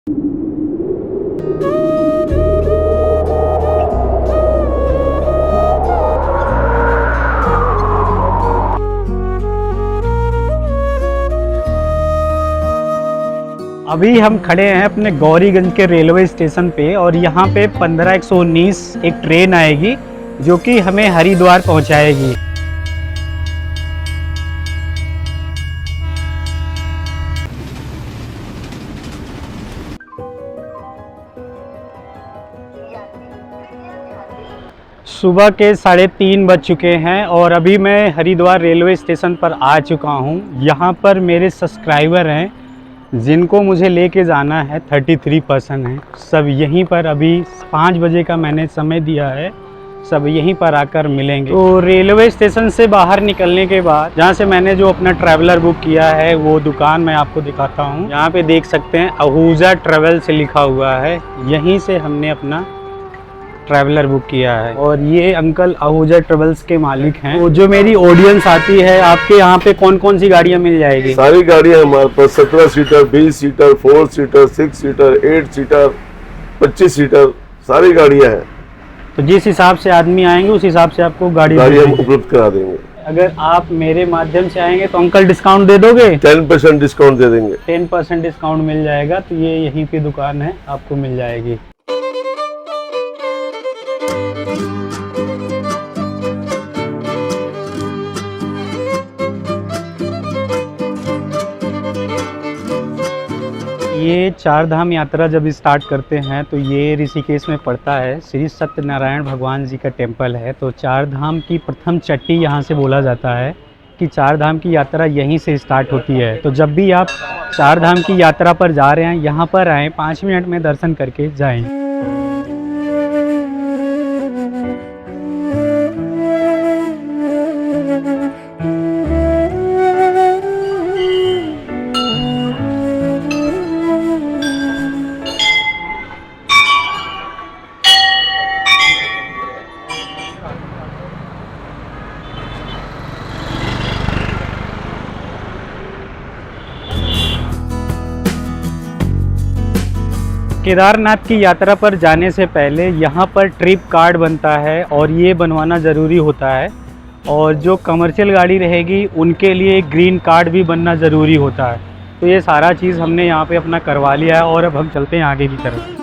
अभी हम खड़े हैं अपने गौरीगंज के रेलवे स्टेशन पे और यहाँ पे 15119 एक ट्रेन आएगी जो कि हमें हरिद्वार पहुँचाएगी। सुबह के 3:30 बज चुके हैं और अभी मैं हरिद्वार रेलवे स्टेशन पर आ चुका हूँ। यहाँ पर मेरे सब्सक्राइबर हैं जिनको मुझे लेके जाना है, 33 पर्सन हैं। सब यहीं पर अभी 5 बजे का मैंने समय दिया है, सब यहीं पर आकर मिलेंगे। तो रेलवे स्टेशन से बाहर निकलने के बाद जहाँ से मैंने जो अपना ट्रैवलर बुक किया है वो दुकान मैं आपको दिखाता हूँ। यहाँ पे देख सकते हैं आहूजा ट्रेवल से लिखा हुआ है, यहीं से हमने अपना ट्रैवलर बुक किया है। और ये अंकल आहूजा ट्रेवल्स के मालिक हैं। तो जो मेरी ऑडियंस आती है, आपके यहाँ पे कौन कौन सी गाड़ियाँ मिल जाएगी? सारी गाड़ियाँ हमारे पास 17 seater, 20 seater, 4 seater, 6 seater, 8 seater, 25 seater, सारी गाड़ियाँ हैं। तो जिस हिसाब से आदमी आएंगे उस हिसाब से आपको गाड़ी हम उपलब्ध करा देंगे। अगर आप मेरे माध्यम से आएंगे तो अंकल डिस्काउंट दे दोगे? 10% डिस्काउंट दे देंगे। 10% डिस्काउंट मिल जाएगा। तो ये यहीं पे दुकान है, आपको मिल जाएगी। ये 4 धाम यात्रा जब स्टार्ट करते हैं तो ये ऋषिकेश में पड़ता है। श्री सत्यनारायण भगवान जी का टेम्पल है। तो 4 धाम की प्रथम चट्टी यहाँ से बोला जाता है कि 4 धाम की यात्रा यहीं से स्टार्ट होती है। तो जब भी आप 4 धाम की यात्रा पर जा रहे हैं, यहाँ पर आएँ, 5 मिनट में दर्शन करके जाएँ। केदारनाथ की यात्रा पर जाने से पहले यहाँ पर ट्रिप कार्ड बनता है और ये बनवाना ज़रूरी होता है। और जो कमर्शियल गाड़ी रहेगी उनके लिए ग्रीन कार्ड भी बनना ज़रूरी होता है। तो ये सारा चीज़ हमने यहाँ पे अपना करवा लिया है और अब हम चलते हैं आगे की तरफ।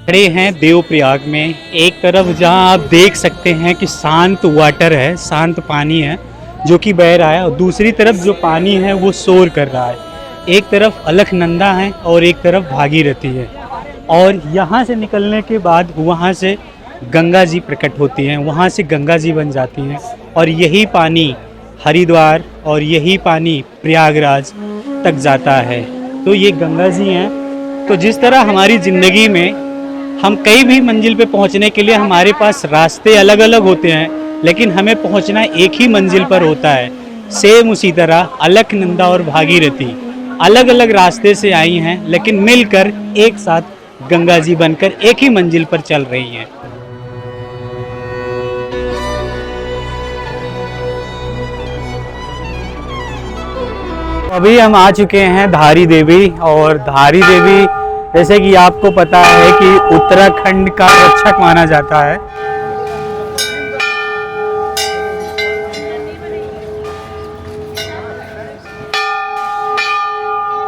खड़े हैं देवप्रयाग में। एक तरफ जहां आप देख सकते हैं कि शांत वाटर है, शांत पानी है जो कि बह रहा है, और दूसरी तरफ जो पानी है वो शोर कर रहा है। एक तरफ अलकनंदा है और एक तरफ भागीरथी है। और यहाँ से निकलने के बाद वहाँ से गंगा जी प्रकट होती हैं, वहाँ से गंगा जी बन जाती हैं और यही पानी हरिद्वार और यही पानी प्रयागराज तक जाता है। तो ये गंगा जी हैं। तो जिस तरह हमारी ज़िंदगी में हम कई भी मंजिल पे पहुंचने के लिए हमारे पास रास्ते अलग अलग होते हैं, लेकिन हमें पहुंचना एक ही मंजिल पर होता है। सेम उसी तरह अलकनंदा और भागीरथी अलग अलग रास्ते से आई हैं, लेकिन मिलकर एक साथ गंगा जी बनकर एक ही मंजिल पर चल रही हैं। अभी हम आ चुके हैं धारी देवी। और धारी देवी जैसे कि आपको पता है कि उत्तराखंड का रक्षक माना जाता है।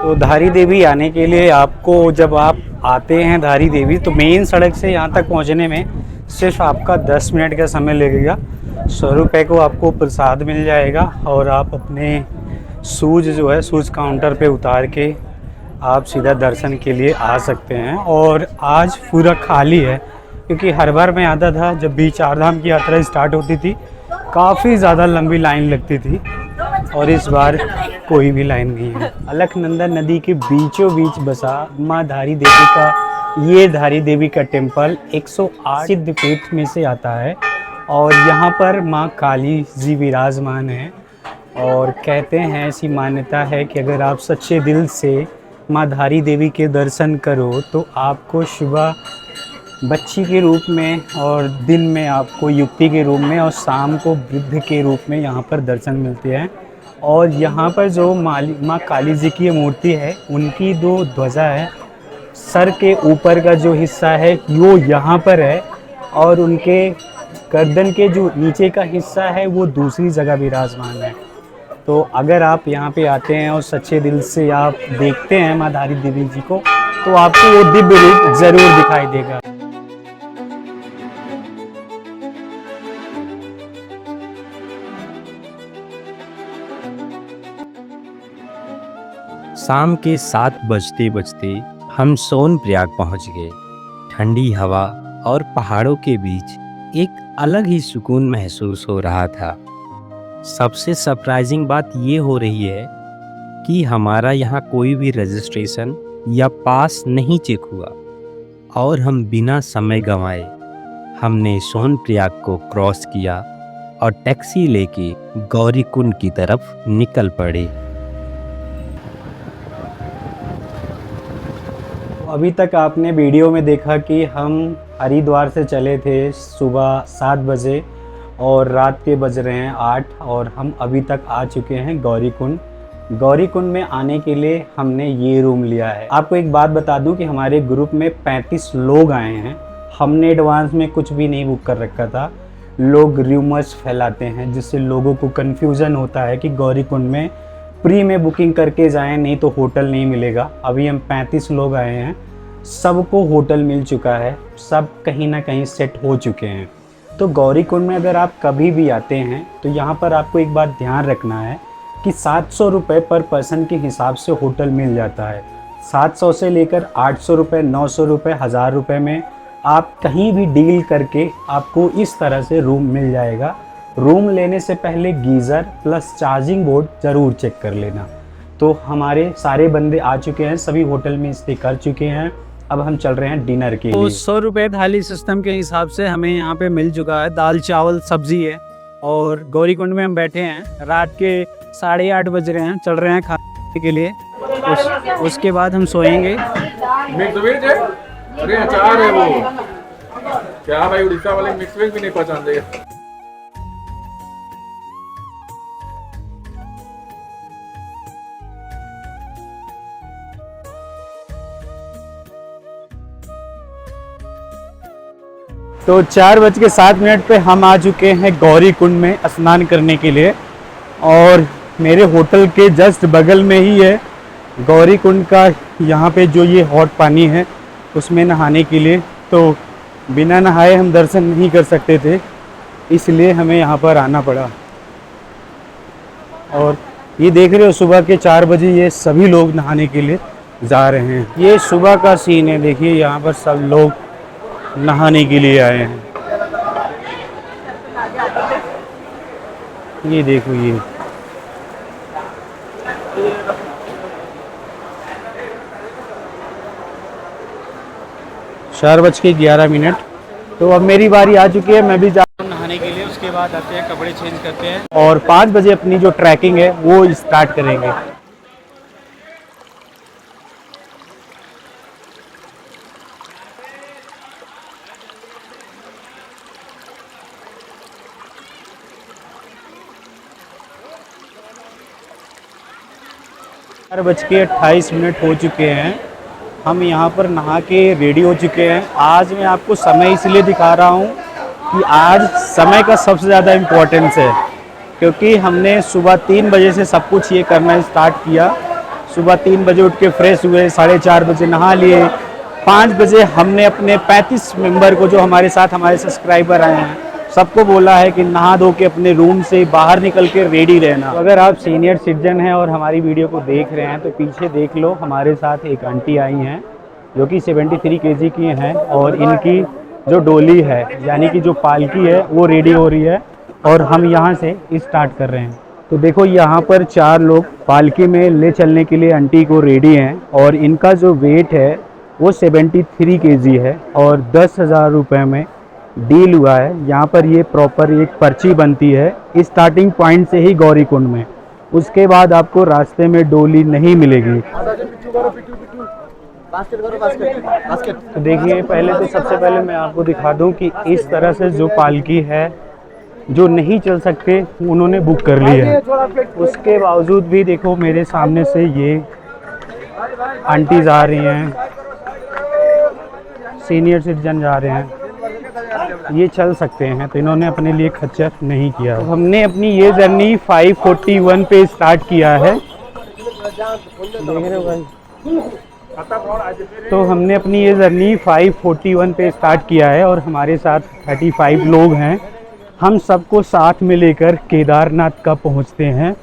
तो धारी देवी आने के लिए आपको, जब आप आते हैं धारी देवी, तो मेन सड़क से यहाँ तक पहुँचने में सिर्फ आपका 10 मिनट का समय लगेगा। 100 रुपये को आपको प्रसाद मिल जाएगा और आप अपने शूज़ जो है शूज़ काउंटर पे उतार के आप सीधा दर्शन के लिए आ सकते हैं। और आज पूरा खाली है क्योंकि हर बार मैं आता था जब भी 4 धाम की यात्रा स्टार्ट होती थी, काफ़ी ज़्यादा लंबी लाइन लगती थी। और इस बार कोई भी लाइन नहीं है। अलकनंदा नदी के बीचों बीच बसा माँ धारी देवी का ये धारी देवी का टेम्पल 108 सिद्धपीठ में से आता है और यहाँ पर माँ काली जी विराजमान है। और कहते हैं, ऐसी मान्यता है कि अगर आप सच्चे दिल से माँ धारी देवी के दर्शन करो तो आपको सुबह बच्ची के रूप में और दिन में आपको युक्ति के रूप में और शाम को वृद्ध के रूप में यहाँ पर दर्शन मिलते हैं। और यहाँ पर जो माँ काली जी की मूर्ति है, उनकी दो ध्वजा है, सर के ऊपर का जो हिस्सा है वो यहाँ पर है और उनके गर्दन के जो नीचे का हिस्सा है वो दूसरी जगह विराजमान है। तो अगर आप यहाँ पे आते हैं और सच्चे दिल से आप देखते हैं माँ धारी देवी जी को तो आपको वो दिव्य रूप जरूर दिखाई देगा। शाम के 7 बजते बजते हम सोनप्रयाग पहुंच गए। ठंडी हवा और पहाड़ों के बीच एक अलग ही सुकून महसूस हो रहा था। सबसे सरप्राइजिंग बात ये हो रही है कि हमारा यहाँ कोई भी रजिस्ट्रेशन या पास नहीं चेक हुआ और हम बिना समय गंवाए हमने सोनप्रयाग को क्रॉस किया और टैक्सी लेके गौरीकुंड की तरफ निकल पड़े। अभी तक आपने वीडियो में देखा कि हम हरिद्वार से चले थे सुबह 7 बजे और रात के बज रहे हैं 8 और हम अभी तक आ चुके हैं गौरीकुंड। गौरीकुंड में आने के लिए हमने ये रूम लिया है। आपको एक बात बता दूं कि हमारे ग्रुप में 35 लोग आए हैं। हमने एडवांस में कुछ भी नहीं बुक कर रखा था। लोग र्यूमर्स फैलाते हैं जिससे लोगों को कन्फ्यूज़न होता है कि गौरीकुंड में प्री में बुकिंग करके जाएं, नहीं तो होटल नहीं मिलेगा। अभी हम 35 लोग आए हैं, सबको होटल मिल चुका है, सब कहीं ना कहीं सेट हो चुके हैं। तो गौरीकुंड में अगर आप कभी भी आते हैं तो यहाँ पर आपको एक बात ध्यान रखना है कि 700 रुपये पर पर्सन के हिसाब से होटल मिल जाता है। 700 से लेकर 800 रुपये, 900 रुपये, 1000 रुपये में आप कहीं भी डील करके आपको इस तरह से रूम मिल जाएगा। रूम लेने से पहले गीज़र प्लस चार्जिंग बोर्ड ज़रूर चेक कर लेना। तो हमारे सारे बंदे आ चुके हैं, सभी होटल में स्टे कर चुके हैं। अब हम चल रहे हैं डिनर के लिए। तो 100 रुपये थाली सिस्टम के हिसाब से हमें यहाँ पे मिल चुका है। दाल चावल सब्जी है और गौरीकुंड में हम बैठे हैं। रात के 8:30 बज रहे हैं, चल रहे हैं खाने के लिए। उसके बाद हम सोएंगे। मिक्स वेज है, अरे अचार है वो। क्या भाई उड़ीसा वाले मिक्स वेज भी नहीं पहचान देगा। तो 4:07 पे हम आ चुके हैं गौरीकुंड में स्नान करने के लिए और मेरे होटल के जस्ट बगल में ही है गौरीकुंड का। यहाँ पे जो ये हॉट पानी है उसमें नहाने के लिए, तो बिना नहाए हम दर्शन नहीं कर सकते थे, इसलिए हमें यहाँ पर आना पड़ा। और ये देख रहे हो सुबह के 4 बजे ये सभी लोग नहाने के लिए जा रहे हैं। ये सुबह का सीन है, देखिए यहाँ पर सब लोग नहाने के लिए आए हैं। ये देखो, ये 4:11। तो अब मेरी बारी आ चुकी है, मैं भी जा रहा हूँ नहाने के लिए। उसके बाद आते हैं, कपड़े चेंज करते हैं और 5 बजे अपनी जो ट्रैकिंग है वो स्टार्ट करेंगे। चार 4:28 हो चुके हैं। हम यहाँ पर नहा के रेडी हो चुके हैं। आज मैं आपको समय इसलिए दिखा रहा हूँ कि आज समय का सबसे ज़्यादा इम्पोर्टेंस है, क्योंकि हमने सुबह 3 बजे से सब कुछ ये करना स्टार्ट किया। सुबह 3 बजे उठ के फ्रेश हुए, 4:30 बजे नहा लिए। 5 बजे हमने अपने 35 मेंबर को, जो हमारे साथ हमारे सब्सक्राइबर आए हैं, सबको बोला है कि नहा धो के अपने रूम से बाहर निकल के रेडी रहना। तो अगर आप सीनियर सिटीजन हैं और हमारी वीडियो को देख रहे हैं तो पीछे देख लो, हमारे साथ एक आंटी आई हैं जो कि 73 kg की हैं और इनकी जो डोली है यानी कि जो पालकी है वो रेडी हो रही है और हम यहाँ से स्टार्ट कर रहे हैं। तो देखो यहाँ पर 4 लोग पालकी में ले चलने के लिए आंटी को रेडी हैं और इनका जो वेट है वो 73 केजी है और 10,000 रुपये में डील हुआ है। यहाँ पर ये प्रॉपर एक पर्ची बनती है इस स्टार्टिंग पॉइंट से ही गौरीकुंड में, उसके बाद आपको रास्ते में डोली नहीं मिलेगी। तो देखिए पहले तो सबसे पहले मैं आपको दिखा दूं कि इस तरह से जो पालकी है, जो नहीं चल सकते उन्होंने बुक कर ली है। उसके बावजूद भी देखो मेरे सामने से ये आंटीज आ रही हैं, सीनियर सिटीजन जा रहे हैं, ये चल सकते हैं, तो इन्होंने अपने लिए खच्चर नहीं किया। तो हमने अपनी ये जर्नी 541 पे स्टार्ट किया है, देख रहे हो भाई। तो हमने अपनी ये जर्नी 541 पे स्टार्ट किया है और हमारे साथ 35 लोग हैं। हम सबको साथ में लेकर केदारनाथ का पहुंचते हैं,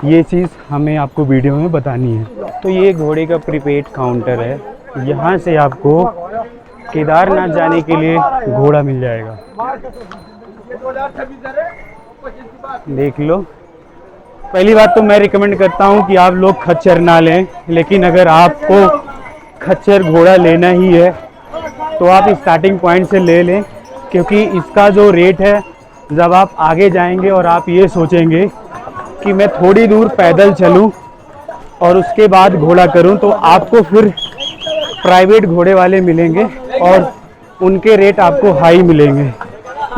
ये चीज़ हमें आपको वीडियो में बतानी है। तो ये घोड़े का प्रीपेड काउंटर है, यहाँ से आपको केदारनाथ जाने के लिए घोड़ा मिल जाएगा, देख लो। पहली बात तो मैं रिकमेंड करता हूँ कि आप लोग खच्चर ना लें, लेकिन अगर आपको खच्चर घोड़ा लेना ही है तो आप स्टार्टिंग पॉइंट से ले लें, क्योंकि इसका जो रेट है जब आप आगे जाएंगे और आप ये सोचेंगे कि मैं थोड़ी दूर पैदल चलूं और उसके बाद घोड़ा करूं, तो आपको फिर प्राइवेट घोड़े वाले मिलेंगे और उनके रेट आपको हाई मिलेंगे।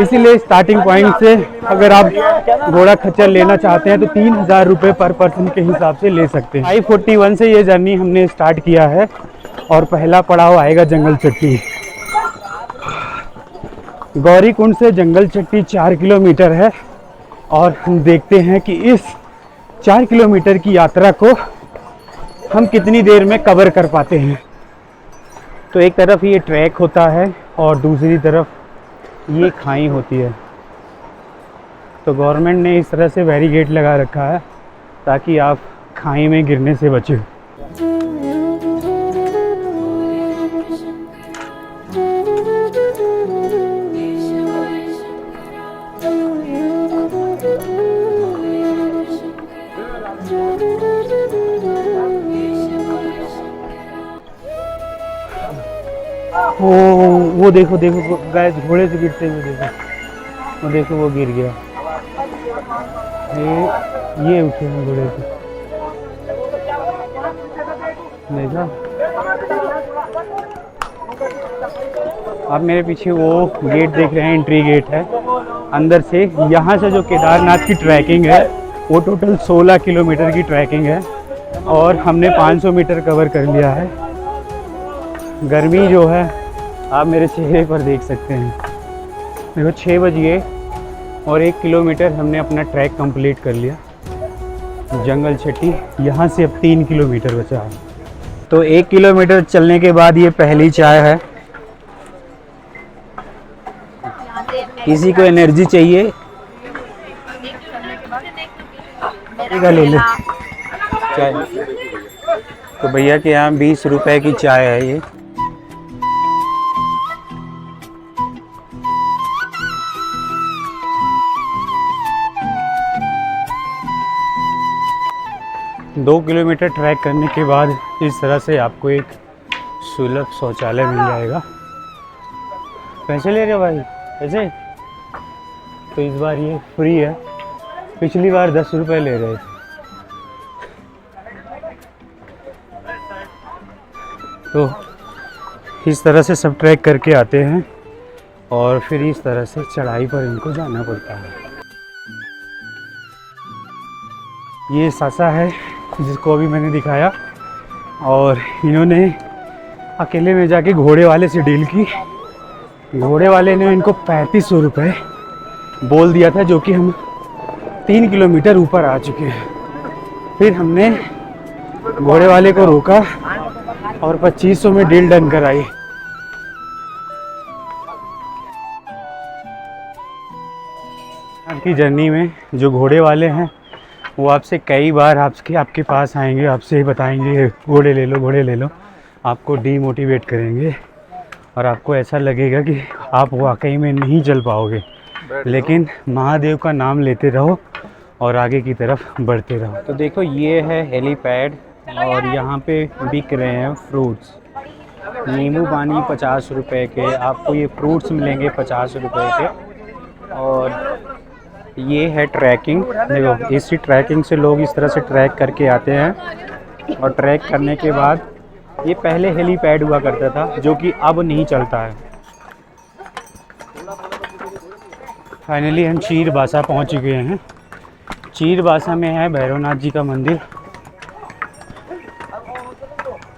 इसीलिए स्टार्टिंग पॉइंट से अगर आप घोड़ा खच्चर लेना चाहते हैं तो 3,000 रुपये पर पर्सन के हिसाब से ले सकते हैं। 541 से ये जर्नी हमने स्टार्ट किया है और पहला पड़ाव आएगा जंगल चट्टी। गौरीकुंड से जंगल चट्टी 4 किलोमीटर है और हम देखते हैं कि इस 4 किलोमीटर की यात्रा को हम कितनी देर में कवर कर पाते हैं। तो एक तरफ ये ट्रैक होता है और दूसरी तरफ ये खाई होती है। तो गवर्नमेंट ने इस तरह से बैरिकेड लगा रखा है ताकि आप खाई में गिरने से बचें। वो देखो देखो गाइस, घोड़े से गिरते हुए देखो, वो देखो वो गिर गया। ये उठे हैं घोड़े से, देखा आप मेरे पीछे वो गेट देख रहे हैं, एंट्री गेट है अंदर से। यहाँ से जो केदारनाथ की ट्रैकिंग है वो टोटल 16 किलोमीटर की ट्रैकिंग है और हमने 500 मीटर कवर कर लिया है। गर्मी जो है आप मेरे चेहरे पर देख सकते हैं। देखो 6 बज गए और 1 किलोमीटर हमने अपना ट्रैक कंप्लीट कर लिया। जंगल चट्टी यहाँ से अब 3 किलोमीटर बचा है। तो 1 किलोमीटर चलने के बाद ये पहली चाय है। किसी को एनर्जी चाहिए ले ले चाय। तो भैया के यहाँ 20 रुपए की चाय है ये। दो किलोमीटर ट्रैक करने के बाद इस तरह से आपको एक सुलभ शौचालय मिल जाएगा। पैसे ले रहे हो भाई? पैसे तो इस बार ये फ्री है, पिछली बार 10 रुपए ले रहे थे। तो इस तरह से सब ट्रैक करके आते हैं और फिर इस तरह से चढ़ाई पर इनको जाना पड़ता है। ये सासा है जिसको अभी मैंने दिखाया और इन्होंने अकेले में जाके घोड़े वाले से डील की। घोड़े वाले ने इनको 3500 रुपये बोल दिया था, जो कि हम 3 किलोमीटर ऊपर आ चुके हैं। फिर हमने घोड़े वाले को रोका और 2500 में डील डन कराई। आपकी जर्नी में जो घोड़े वाले हैं वो आपसे कई बार आपके पास आएंगे, आपसे बताएंगे घोड़े ले लो, घोड़े ले लो। आपको डीमोटिवेट करेंगे और आपको ऐसा लगेगा कि आप वाकई में नहीं चल पाओगे। लेकिन महादेव का नाम लेते रहो और आगे की तरफ बढ़ते रहो। तो देखो ये है हेलीपैड और यहाँ पे बिक रहे हैं फ्रूट्स। नींबू पानी 50 रुपए के, आपको ये फ्रूट्स मिलेंगे 50 रुपए के। और ये है ट्रैकिंग। देखो इसी ट्रैकिंग से लोग इस तरह से ट्रैक करके आते हैं और ट्रैक करने के बाद ये पहले हेलीपैड हुआ करता था जो कि अब नहीं चलता है। फाइनली हम चीरबासा पहुंच चुके हैं। चीरबासा में है भैरवनाथ जी का मंदिर।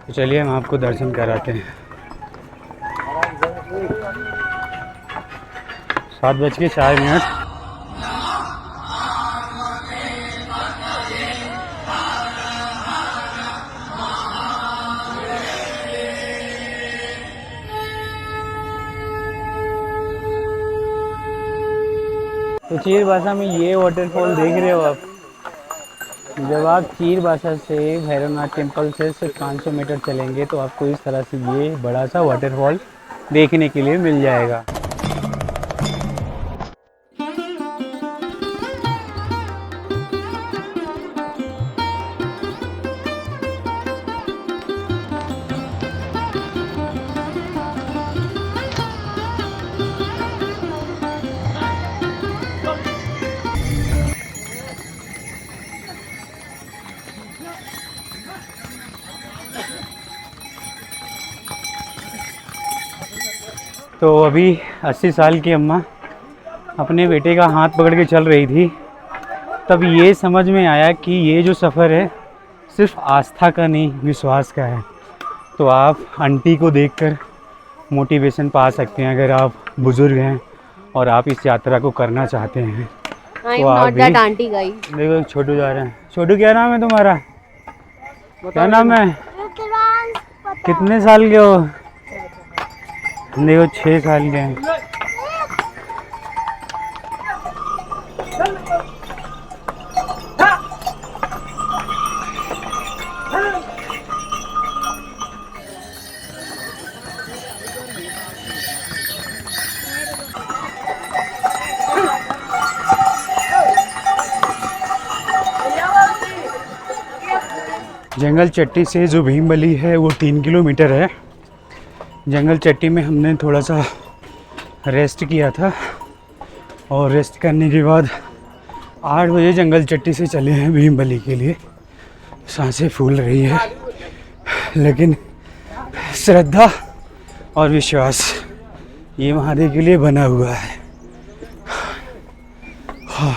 तो चलिए हम आपको दर्शन कराते हैं। 7:04। तो चीरबासा में ये वाटरफॉल देख रहे हो आप। जब आप चीरबासा से भैरवनाथ टेम्पल से सिर्फ 500 मीटर चलेंगे तो आपको इस तरह से ये बड़ा सा वाटरफॉल देखने के लिए मिल जाएगा। तो अभी 80 साल की अम्मा अपने बेटे का हाथ पकड़ के चल रही थी। तब ये समझ में आया कि ये जो सफ़र है सिर्फ आस्था का नहीं, विश्वास का है। तो आप आंटी को देखकर मोटिवेशन पा सकते हैं अगर आप बुज़ुर्ग हैं और आप इस यात्रा को करना चाहते हैं। तो आप भी देखो छोटू जा रहे हैं। छोटू क्या नाम है तुम्हारा? क्या नाम है? कितने साल के हो? देखो 6 साल के हैं। जंगल चट्टी से जो भीमबली है वो 3 किलोमीटर है। जंगल चट्टी में हमने थोड़ा सा रेस्ट किया था और रेस्ट करने के बाद 8 बजे जंगल चट्टी से चले हैं भीमबली के लिए। सांसें फूल रही है लेकिन श्रद्धा और विश्वास ये महादेव के लिए बना हुआ है। हाँ।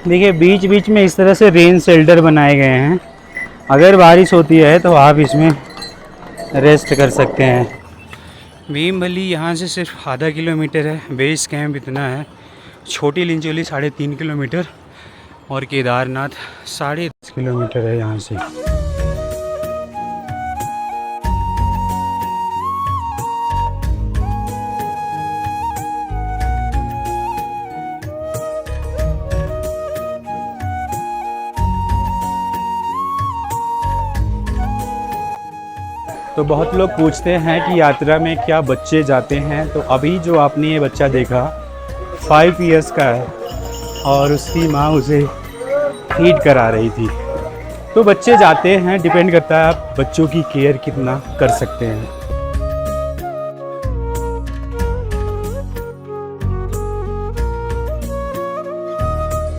देखिए बीच बीच में इस तरह से रेन शेल्टर बनाए गए हैं। अगर बारिश होती है तो आप इसमें रेस्ट कर सकते हैं। भीमबली यहाँ से सिर्फ आधा किलोमीटर है। बेस कैंप इतना है। छोटी लिंचोली 3.5 किलोमीटर और केदारनाथ 10.5 किलोमीटर है यहाँ से। तो बहुत लोग पूछते हैं कि यात्रा में क्या बच्चे जाते हैं। तो अभी जो आपने ये बच्चा देखा 5 इयर्स का है और उसकी माँ उसे फीड करा रही थी। तो बच्चे जाते हैं, डिपेंड करता है आप बच्चों की केयर कितना कर सकते हैं।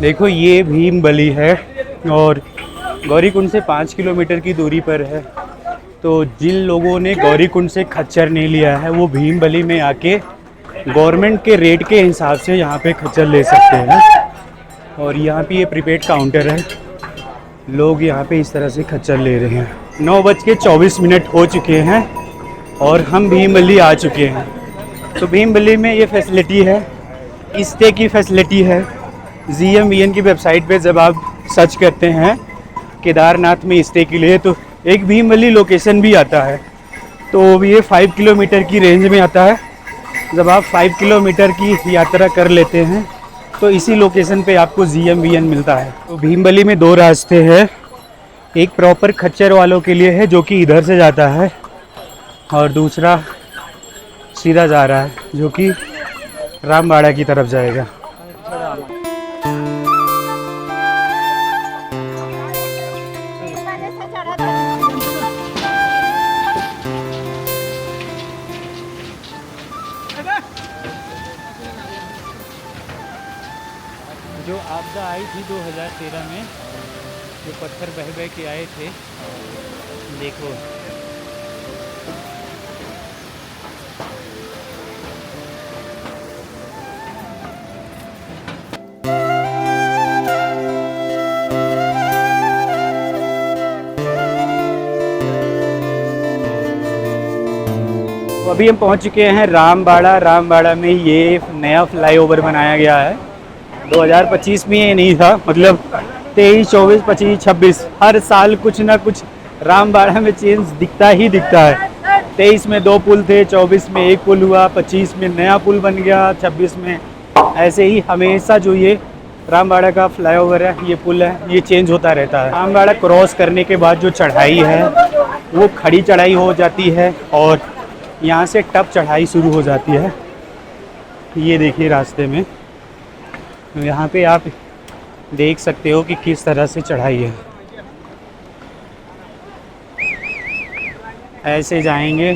देखो ये भीमबली है और गौरीकुंड से 5 किलोमीटर की दूरी पर है। तो जिन लोगों ने गौरीकुंड से खच्चर नहीं लिया है वो भीमबली में आके गवर्नमेंट के रेट के हिसाब से यहाँ पे खच्चर ले सकते हैं। और यहाँ पे ये प्रीपेड काउंटर है। लोग यहाँ पे इस तरह से खच्चर ले रहे हैं। 9:24 हो चुके हैं और हम भीमबली आ चुके हैं। तो भीमबली में ये फैसिलिटी है, स्टे की फैसिलिटी है। GMVN की वेबसाइट पे जब आप सर्च करते हैं केदारनाथ में स्टे के लिए तो एक भीमबली लोकेशन भी आता है। तो वो भी ये 5 किलोमीटर की रेंज में आता है। जब आप 5 किलोमीटर की यात्रा कर लेते हैं तो इसी लोकेशन पे आपको GMVN मिलता है। तो भीमबली में 2 रास्ते हैं। एक प्रॉपर खच्चर वालों के लिए है जो कि इधर से जाता है, और दूसरा सीधा जा रहा है जो कि रामबाड़ा की तरफ जाएगा। जो आपदा आई थी 2013 में, जो पत्थर बह बह के आए थे, देखो तो अभी हम पहुंच चुके हैं रामबाड़ा। रामबाड़ा में ये नया फ्लाईओवर बनाया गया है। 2025 में ये नहीं था, मतलब 23, 24, 25, 26 हर साल कुछ ना कुछ रामबाड़ा में चेंज दिखता ही दिखता है। 23 में 2 पुल थे, 24 में 1 पुल हुआ, 25 में नया पुल बन गया, 26 में ऐसे ही हमेशा जो ये रामबाड़ा का फ्लाईओवर है, ये पुल है, ये चेंज होता रहता है। रामबाड़ा क्रॉस करने के बाद जो चढ़ाई है वो खड़ी चढ़ाई हो जाती है और यहाँ से टप चढ़ाई शुरू हो जाती है। ये देखिए रास्ते में, यहाँ पे आप देख सकते हो कि किस तरह से चढ़ाई है। ऐसे जाएंगे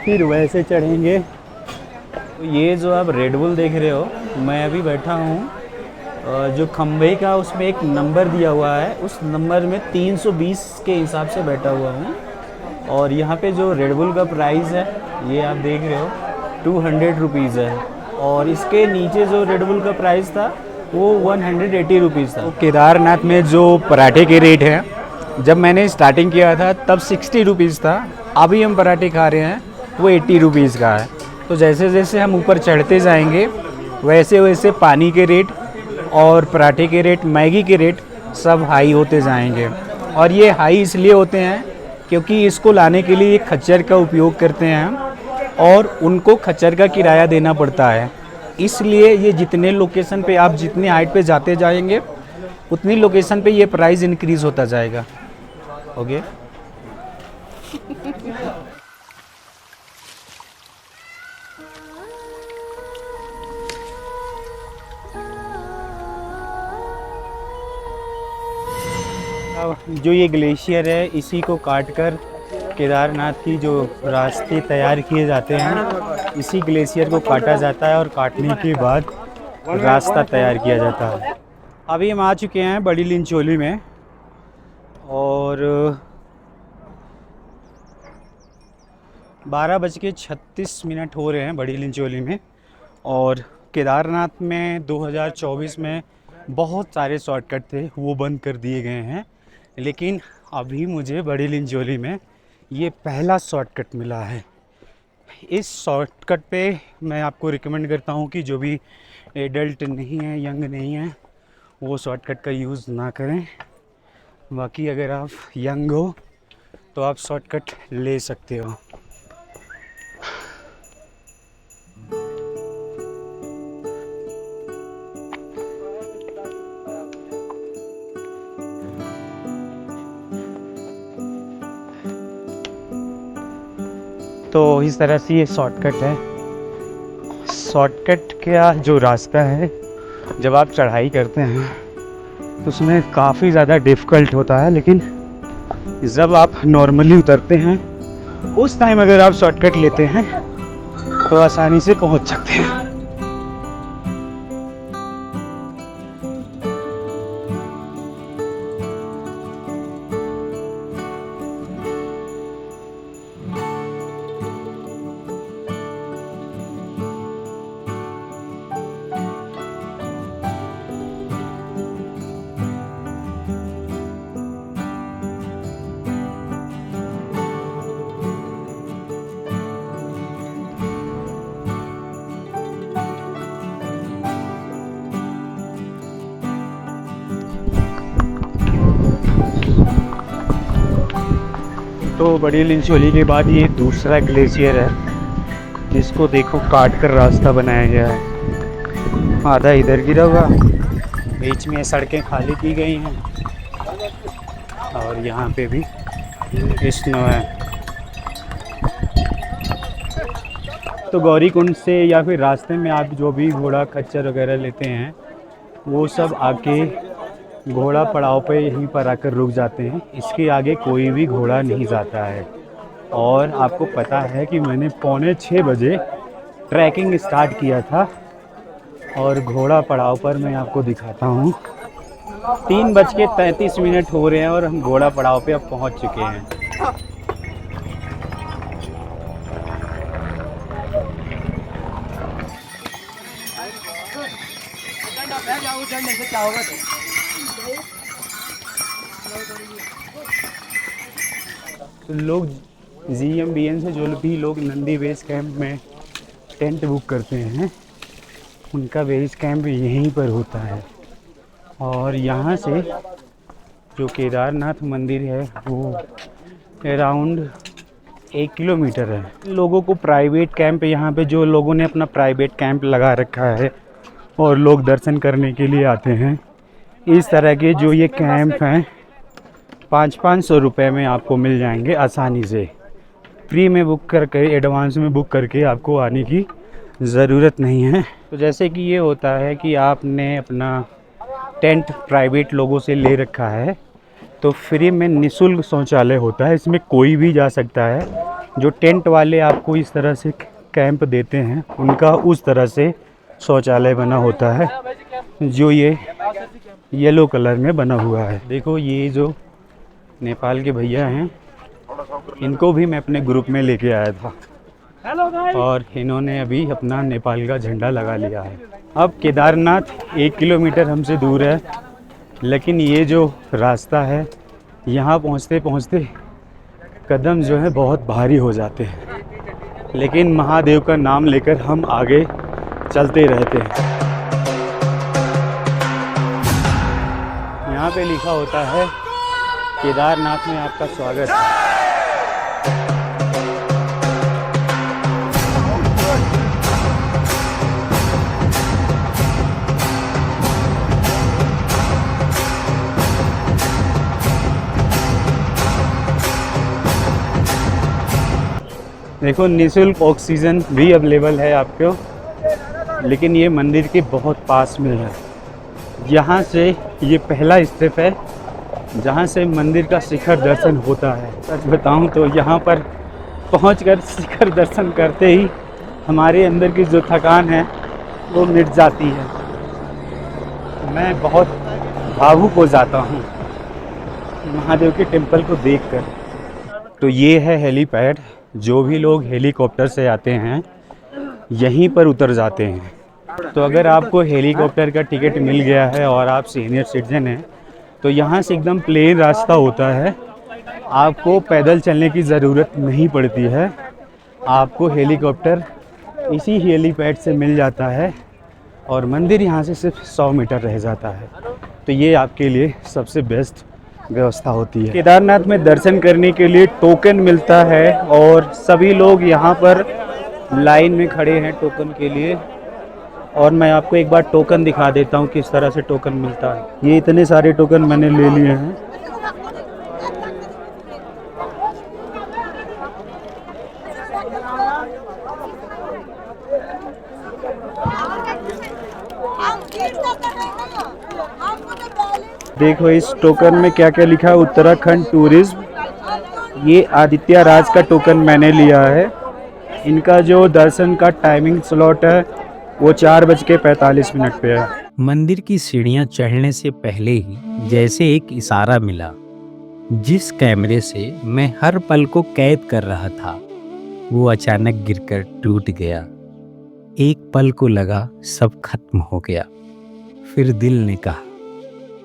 फिर वैसे चढ़ेंगे। तो ये जो आप रेड बुल देख रहे हो, मैं अभी बैठा हूँ जो खंबे का, उसमें एक नंबर दिया हुआ है, उस नंबर में 320 के हिसाब से बैठा हुआ हूँ। और यहाँ पे जो रेड बुल का प्राइस है, ये आप देख रहे हो 200 रुपीज़ है, और इसके नीचे जो रेड बुल का प्राइस था वो 180 रुपीज़ था। तो केदारनाथ में जो पराठे के रेट हैं, जब मैंने स्टार्टिंग किया था तब 60 रुपीज़ था, अभी हम पराठे खा रहे हैं वो 80 रुपीज़ का है। तो जैसे जैसे हम ऊपर चढ़ते जाएंगे वैसे वैसे पानी के रेट और पराठे के रेट, मैगी के रेट सब हाई होते जाएंगे। और ये हाई इसलिए होते हैं क्योंकि इसको लाने के लिए खच्चर का उपयोग करते हैं और उनको खच्चर का किराया देना पड़ता है। इसलिए ये जितने लोकेशन पे आप जितनी हाइट पे जाते जाएंगे उतनी लोकेशन पे ये प्राइस इंक्रीज़ होता जाएगा। ओके जो ये ग्लेशियर है, इसी को काटकर केदारनाथ की जो रास्ते तैयार किए जाते हैं, इसी ग्लेशियर को काटा जाता है और काटने के बाद रास्ता तैयार किया जाता है। अभी हम आ चुके हैं बड़ी लिंचोली में और 12:36 हो रहे हैं बड़ी लिंचोली में। और केदारनाथ में 2024 में बहुत सारे शॉर्टकट थे, वो बंद कर दिए गए हैं, लेकिन अभी मुझे बड़ी लिंचोली में ये पहला शॉर्टकट मिला है। इस शॉर्टकट पे मैं आपको रिकमेंड करता हूँ कि जो भी एडल्ट नहीं है, यंग नहीं है, वो शॉर्टकट का यूज़ ना करें। बाकी अगर आप यंग हो तो आप शॉर्टकट ले सकते हो। तो इस तरह से ये शॉर्टकट है। शॉर्टकट का जो रास्ता है, जब आप चढ़ाई करते हैं तो उसमें काफ़ी ज़्यादा डिफ़िकल्ट होता है, लेकिन जब आप नॉर्मली उतरते हैं उस टाइम अगर आप शॉर्टकट लेते हैं तो आसानी से पहुंच सकते हैं। तो बड़ी लिंचोली के बाद ये दूसरा ग्लेशियर है जिसको देखो काट कर रास्ता बनाया गया है। आधा इधर गिरा हुआ, बीच में सड़कें खाली की गई हैं। और यहाँ पे भी स्नो है। तो गौरीकुंड से या फिर रास्ते में आप जो भी घोड़ा खच्चर वगैरह लेते हैं वो सब आके घोड़ा पड़ाव पे यहीं पर आकर रुक जाते हैं। इसके आगे कोई भी घोड़ा नहीं जाता है। और आपको पता है कि मैंने 5:45 बजे ट्रैकिंग स्टार्ट किया था और घोड़ा पड़ाव पर मैं आपको दिखाता हूँ 3:33 हो रहे हैं और हम घोड़ा पड़ाव पे अब पहुँच चुके हैं। तो लोग GMBN से जो भी लोग नंदी बेस कैंप में टेंट बुक करते हैं उनका बेस कैंप यहीं पर होता है। और यहाँ से जो केदारनाथ मंदिर है वो अराउंड 1 किलोमीटर है। लोगों को प्राइवेट कैंप, यहाँ पे जो लोगों ने अपना प्राइवेट कैंप लगा रखा है और लोग दर्शन करने के लिए आते हैं, इस तरह के जो ये कैंप हैं 500-500 रुपये में आपको मिल जाएंगे आसानी से। फ्री में बुक करके, एडवांस में बुक करके आपको आने की ज़रूरत नहीं है। तो जैसे कि ये होता है कि आपने अपना टेंट प्राइवेट लोगों से ले रखा है तो फ्री में निःशुल्क शौचालय होता है, इसमें कोई भी जा सकता है। जो टेंट वाले आपको इस तरह से कैंप देते हैं उनका उस तरह से शौचालय बना होता है जो ये येलो कलर में बना हुआ है। देखो ये जो नेपाल के भैया हैं इनको भी मैं अपने ग्रुप में लेके आया था और इन्होंने अभी अपना नेपाल का झंडा लगा लिया है। अब केदारनाथ 1 किलोमीटर हमसे दूर है, लेकिन ये जो रास्ता है यहाँ पहुँचते पहुँचते कदम जो है बहुत भारी हो जाते हैं, लेकिन महादेव का नाम लेकर हम आगे चलते रहते हैं। यहाँ पे लिखा होता है केदारनाथ में आपका स्वागत है। देखो निःशुल्क ऑक्सीजन भी अवेलेबल है आपको, लेकिन ये मंदिर के बहुत पास में है। यहाँ से ये पहला स्टेप है जहाँ से मंदिर का शिखर दर्शन होता है। सच बताऊँ तो यहाँ पर पहुँचकर शिखर दर्शन करते ही हमारे अंदर की जो थकान है वो मिट जाती है। मैं बहुत भावुक हो जाता हूँ महादेव के टेम्पल को देखकर। तो ये है हेलीपैड। जो भी लोग हेलीकॉप्टर से आते हैं यहीं पर उतर जाते हैं। तो अगर आपको हेलीकॉप्टर का टिकट मिल गया है और आप सीनियर सिटीजन हैं तो यहाँ से एकदम प्लेन रास्ता होता है, आपको पैदल चलने की ज़रूरत नहीं पड़ती है। आपको हेलीकॉप्टर इसी हेलीपैड से मिल जाता है और मंदिर यहाँ से सिर्फ 100 मीटर रह जाता है। तो ये आपके लिए सबसे बेस्ट व्यवस्था होती है। केदारनाथ में दर्शन करने के लिए टोकन मिलता है और सभी लोग यहाँ पर लाइन में खड़े हैं टोकन के लिए। और मैं आपको एक बार टोकन दिखा देता हूँ किस तरह से टोकन मिलता है। ये इतने सारे टोकन मैंने ले लिए हैं। देखो इस टोकन में क्या क्या लिखा है। उत्तराखंड टूरिज्म। ये आदित्य राज का टोकन मैंने लिया है। इनका जो दर्शन का टाइमिंग स्लॉट है वो 4:45 पे है। मंदिर की सीढ़ियां चढ़ने से पहले ही जैसे एक इशारा मिला, जिस कैमरे से मैं हर पल को कैद कर रहा था वो अचानक गिरकर टूट गया। एक पल को लगा सब खत्म हो गया। फिर दिल ने कहा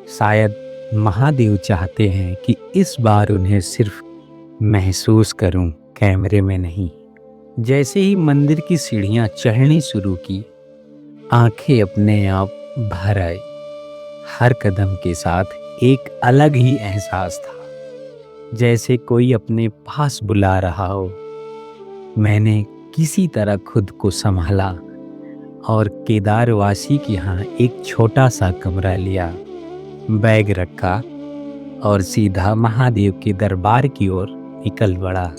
शायद महादेव चाहते हैं कि इस बार उन्हें सिर्फ महसूस करूं, कैमरे में नहीं। जैसे ही मंदिर की सीढ़ियां चढ़नी शुरू की, आंखें अपने आप भर आई। हर कदम के साथ एक अलग ही एहसास था, जैसे कोई अपने पास बुला रहा हो। मैंने किसी तरह खुद को संभाला और केदारवासी के यहाँ एक छोटा सा कमरा लिया, बैग रखा और सीधा महादेव के दरबार की ओर निकल पड़ा।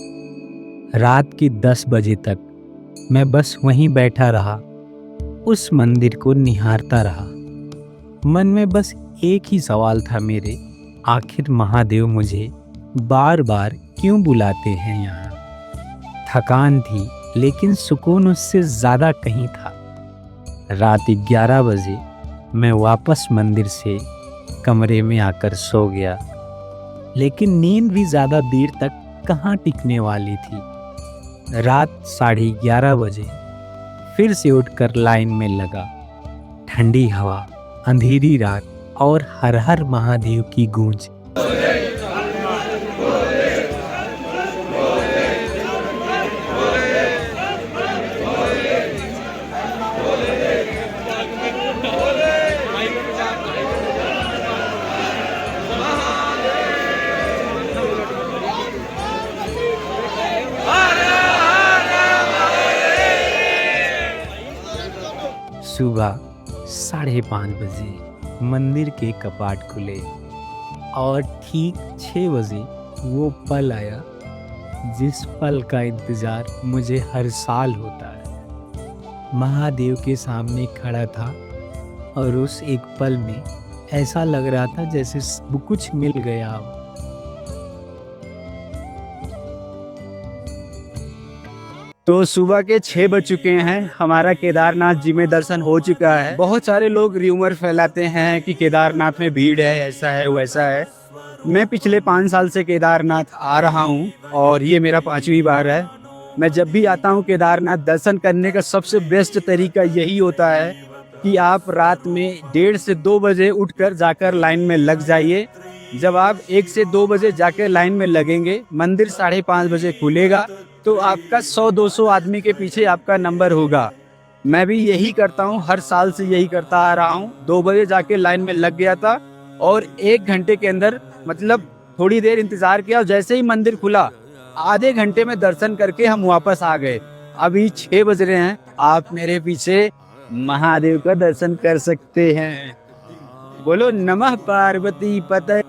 रात के 10 बजे तक मैं बस वहीं बैठा रहा, उस मंदिर को निहारता रहा। मन में बस एक ही सवाल था मेरे, आखिर महादेव मुझे बार बार क्यों बुलाते हैं यहाँ। थकान थी लेकिन सुकून उससे ज़्यादा कहीं था। रात 11 बजे मैं वापस मंदिर से कमरे में आकर सो गया, लेकिन नींद भी ज़्यादा देर तक कहाँ टिकने वाली थी। रात 11:30 बजे फिर से उठकर लाइन में लगा। ठंडी हवा, अंधेरी रात और हर हर महादेव की गूंज। सुबह 5:30 बजे मंदिर के कपाट खुले और ठीक 6 बजे वो पल आया जिस पल का इंतज़ार मुझे हर साल होता है। महादेव के सामने खड़ा था और उस एक पल में ऐसा लग रहा था जैसे सब कुछ मिल गया हो। तो सुबह के 6 बज चुके हैं, हमारा केदारनाथ जी में दर्शन हो चुका है। बहुत सारे लोग र्यूमर फैलाते हैं कि केदारनाथ में भीड़ है, ऐसा है वैसा है। मैं पिछले 5 साल से केदारनाथ आ रहा हूँ और ये मेरा 5वीं बार है। मैं जब भी आता हूँ केदारनाथ दर्शन करने का सबसे बेस्ट तरीका यही होता है कि आप रात में 1:30 से 2 बजे उठकर जाकर लाइन में लग जाइए। जब आप 1 से 2 बजे जाकर लाइन में लगेंगे, मंदिर 5:30 बजे खुलेगा, तो आपका 100-200 आदमी के पीछे आपका नंबर होगा। मैं भी यही करता हूँ, हर साल से यही करता आ रहा हूँ। 2 बजे जाके लाइन में लग गया था और 1 घंटे के अंदर, मतलब थोड़ी देर इंतजार किया, जैसे ही मंदिर खुला आधे घंटे में दर्शन करके हम वापस आ गए। अभी 6 बज रहे हैं, आप मेरे पीछे महादेव का दर्शन कर सकते हैं। बोलो नमः पार्वती पते,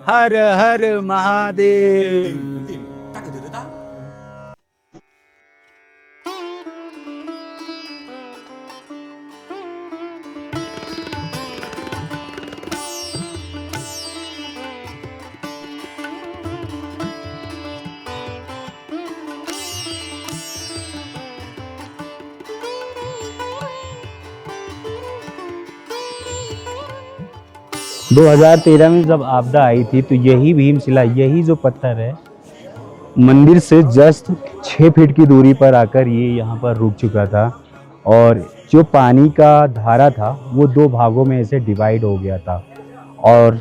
हर हर महादेव। दो 2013 में जब आपदा आई थी तो यही भीमशिला, यही जो पत्थर है, मंदिर से जस्ट 6 फीट की दूरी पर आकर ये यहाँ पर रुक चुका था और जो पानी का धारा था वो 2 भागों में ऐसे डिवाइड हो गया था। और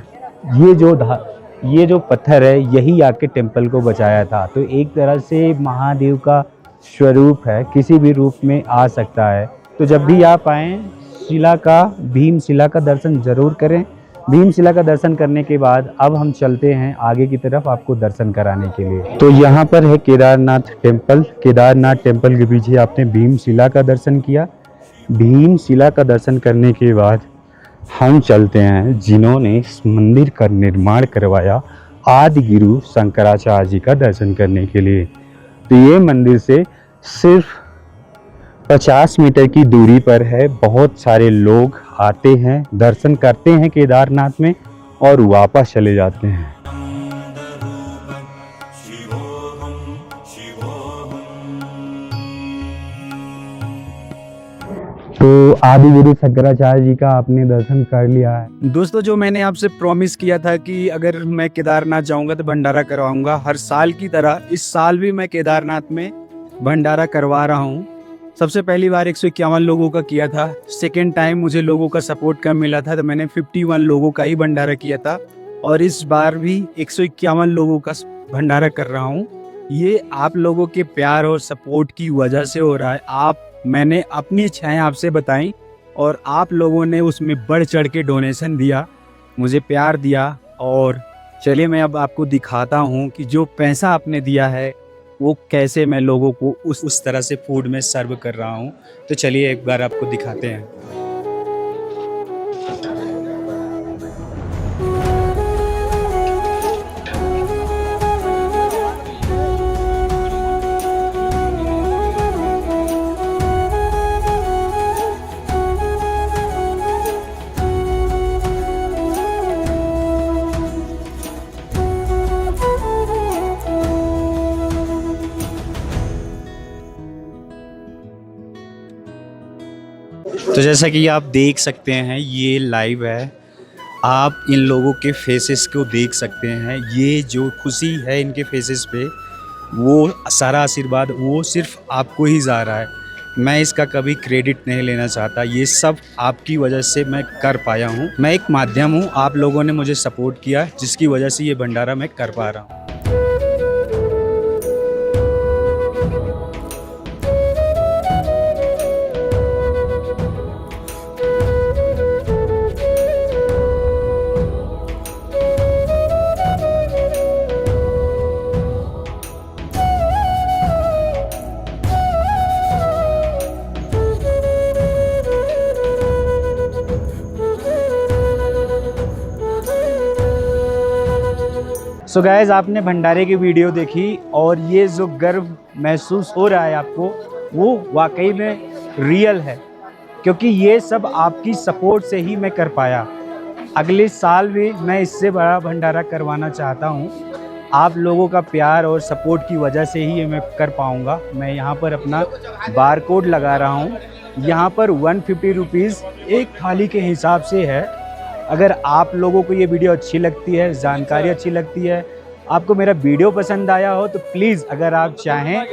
ये जो पत्थर है यही आके टेम्पल को बचाया था। तो एक तरह से महादेव का स्वरूप है, किसी भी रूप में आ सकता है। तो जब भी आप आएँ भीमशिला का दर्शन ज़रूर करें। भीमशिला का दर्शन करने के बाद अब हम चलते हैं आगे की तरफ आपको दर्शन कराने के लिए। तो यहाँ पर है केदारनाथ टेम्पल। केदारनाथ टेम्पल के पीछे आपने भीमशिला का दर्शन किया। भीमशिला का दर्शन करने के बाद हम चलते हैं जिन्होंने इस मंदिर का निर्माण करवाया, आदि गुरु शंकराचार्य जी का दर्शन करने के लिए। तो ये मंदिर से सिर्फ 50 मीटर की दूरी पर है। बहुत सारे लोग आते हैं, दर्शन करते हैं केदारनाथ में और वापस चले जाते हैं। तो आदि गुरु शंकराचार्य जी का आपने दर्शन कर लिया है। दोस्तों, जो मैंने आपसे प्रॉमिस किया था कि अगर मैं केदारनाथ जाऊंगा तो भंडारा करवाऊंगा, हर साल की तरह इस साल भी मैं केदारनाथ में भंडारा करवा रहा हूं। सबसे पहली बार 151 लोगों का किया था। सेकेंड टाइम मुझे लोगों का सपोर्ट कम मिला था तो मैंने 51 लोगों का ही भंडारा किया था और इस बार भी 151 लोगों का भंडारा कर रहा हूँ। ये आप लोगों के प्यार और सपोर्ट की वजह से हो रहा है। मैंने अपनी इच्छाएं आपसे बताई और आप लोगों ने उसमें बढ़ चढ़ के डोनेशन दिया, मुझे प्यार दिया। और चलिए मैं अब आपको दिखाता हूँ कि जो पैसा आपने दिया है वो कैसे मैं लोगों को उस तरह से फूड में सर्व कर रहा हूँ। तो चलिए एक बार आपको दिखाते हैं। तो जैसा कि आप देख सकते हैं ये लाइव है, आप इन लोगों के फेसेस को देख सकते हैं। ये जो खुशी है इनके फेसेस पे, वो सारा आशीर्वाद वो सिर्फ आपको ही जा रहा है। मैं इसका कभी क्रेडिट नहीं लेना चाहता, ये सब आपकी वजह से मैं कर पाया हूँ। मैं एक माध्यम हूँ, आप लोगों ने मुझे सपोर्ट किया जिसकी वजह से ये भंडारा मैं कर पा रहा हूँ। सो गाइस, आपने भंडारे की वीडियो देखी और ये जो गर्व महसूस हो रहा है आपको, वो वाकई में रियल है, क्योंकि ये सब आपकी सपोर्ट से ही मैं कर पाया। अगले साल भी मैं इससे बड़ा भंडारा करवाना चाहता हूँ। आप लोगों का प्यार और सपोर्ट की वजह से ही ये मैं कर पाऊँगा। मैं यहाँ पर अपना बार कोड लगा रहा हूँ। यहाँ पर 150 रुपीज़ एक थाली के हिसाब से है। अगर आप लोगों को ये वीडियो अच्छी लगती है, जानकारी अच्छी लगती है, आपको मेरा वीडियो पसंद आया हो, तो प्लीज़ अगर आप चाहें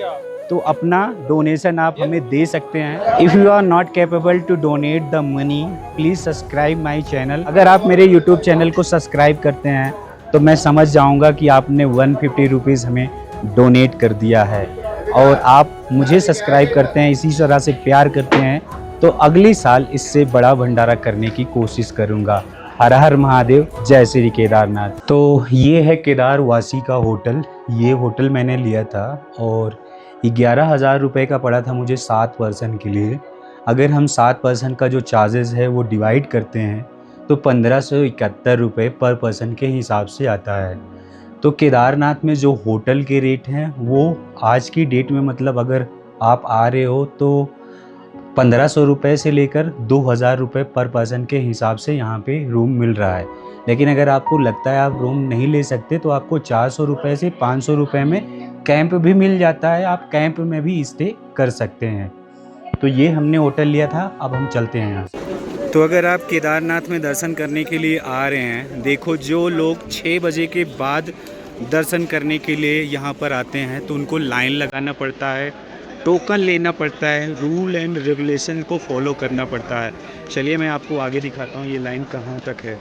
तो अपना डोनेशन आप हमें दे सकते हैं। If you are not capable to donate the money, please subscribe my channel. अगर आप मेरे यूट्यूब चैनल को सब्सक्राइब करते हैं तो मैं समझ जाऊंगा कि आपने 150 रुपीज़ हमें डोनेट कर दिया है, और आप मुझे सब्सक्राइब करते हैं, इसी तरह से प्यार करते हैं, तो अगली साल इससे बड़ा भंडारा करने की कोशिश करूँगा। हर हर महादेव, जय श्री केदारनाथ। तो ये है केदारवासी का होटल। ये होटल मैंने लिया था और 11,000 रुपये का पड़ा था मुझे 7 पर्सन के लिए। अगर हम 7 पर्सन का जो चार्जेस है वो डिवाइड करते हैं तो 1571 रुपये पर पर्सन के हिसाब से आता है। तो केदारनाथ में जो होटल के रेट हैं वो आज की डेट में, मतलब अगर आप आ रहे हो तो 1500 रुपये से लेकर 2000 रुपये पर पर्सन के हिसाब से यहाँ पे रूम मिल रहा है। लेकिन अगर आपको लगता है आप रूम नहीं ले सकते तो आपको 400 रुपये से 500 रुपये में कैंप भी मिल जाता है। आप कैंप में भी स्टे कर सकते हैं। तो ये हमने होटल लिया था, अब हम चलते हैं यहाँ से। तो अगर आप केदारनाथ में दर्शन करने के लिए आ रहे हैं, देखो जो लोग 6 बजे के बाद दर्शन करने के लिए यहाँ पर आते हैं तो उनको लाइन लगाना पड़ता है, टोकन लेना पड़ता है, रूल एंड रेगुलेशन को फॉलो करना पड़ता है। चलिए मैं आपको आगे दिखाता हूँ ये लाइन कहाँ तक है।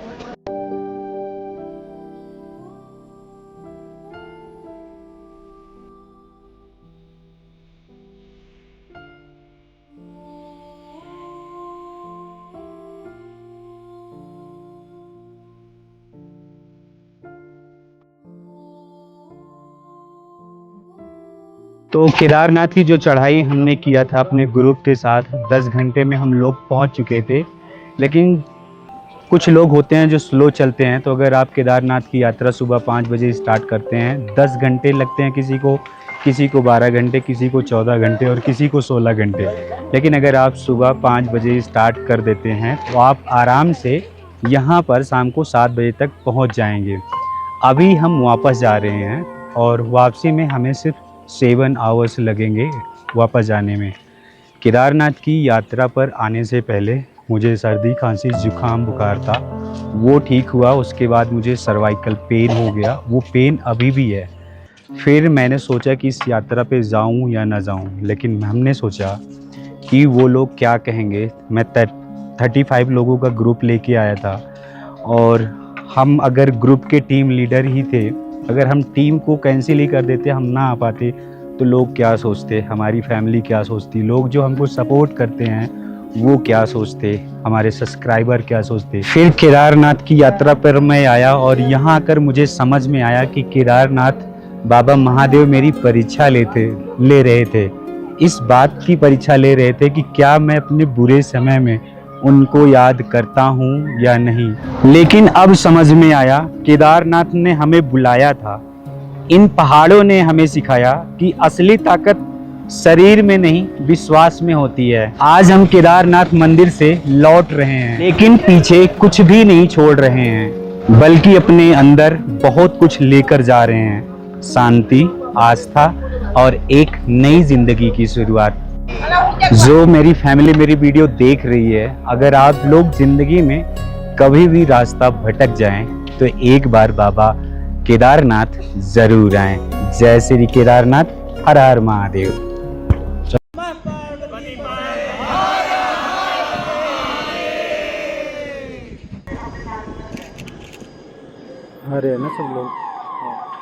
तो केदारनाथ की जो चढ़ाई हमने किया था अपने ग्रुप के साथ, 10 घंटे में हम लोग पहुंच चुके थे। लेकिन कुछ लोग होते हैं जो स्लो चलते हैं, तो अगर आप केदारनाथ की यात्रा सुबह 5 बजे स्टार्ट करते हैं, 10 घंटे लगते हैं किसी को 12 घंटे, किसी को 14 घंटे और किसी को 16 घंटे। लेकिन अगर आप सुबह 5 बजे स्टार्ट कर देते हैं तो आप आराम से यहाँ पर शाम को 7 बजे तक पहुँच जाएंगे। अभी हम वापस जा रहे हैं और वापसी में हमें सिर्फ 7 आवर्स लगेंगे वापस जाने में। केदारनाथ की यात्रा पर आने से पहले मुझे सर्दी, खांसी, जुकाम, बुखार था, वो ठीक हुआ। उसके बाद मुझे सर्वाइकल पेन हो गया, वो पेन अभी भी है। फिर मैंने सोचा कि इस यात्रा पे जाऊं या ना जाऊं, लेकिन हमने सोचा कि वो लोग क्या कहेंगे। मैं 35 लोगों का ग्रुप लेके आया था और हम अगर ग्रुप के टीम लीडर ही थे, अगर हम टीम को कैंसिल ही कर देते, हम ना आ पाते, तो लोग क्या सोचते, हमारी फैमिली क्या सोचती, लोग जो हमको सपोर्ट करते हैं वो क्या सोचते, हमारे सब्सक्राइबर क्या सोचते। फिर केदारनाथ की यात्रा पर मैं आया और यहाँ आकर मुझे समझ में आया कि केदारनाथ बाबा महादेव मेरी परीक्षा ले रहे थे। इस बात की परीक्षा ले रहे थे कि क्या मैं अपने बुरे समय में उनको याद करता हूँ या नहीं। लेकिन अब समझ में आया, केदारनाथ ने हमें बुलाया था। इन पहाड़ों ने हमें सिखाया कि असली ताकत शरीर में नहीं, विश्वास में होती है। आज हम केदारनाथ मंदिर से लौट रहे हैं, लेकिन पीछे कुछ भी नहीं छोड़ रहे हैं, बल्कि अपने अंदर बहुत कुछ लेकर जा रहे हैं। शांति, आस्था और एक नई जिंदगी की शुरुआत। जो मेरी फैमिली मेरी वीडियो देख रही है, अगर आप लोग जिंदगी में कभी भी रास्ता भटक जाएं तो एक बार बाबा केदारनाथ जरूर आएं। जय श्री केदारनाथ, हर हर महादेव। अरे ना सब लोग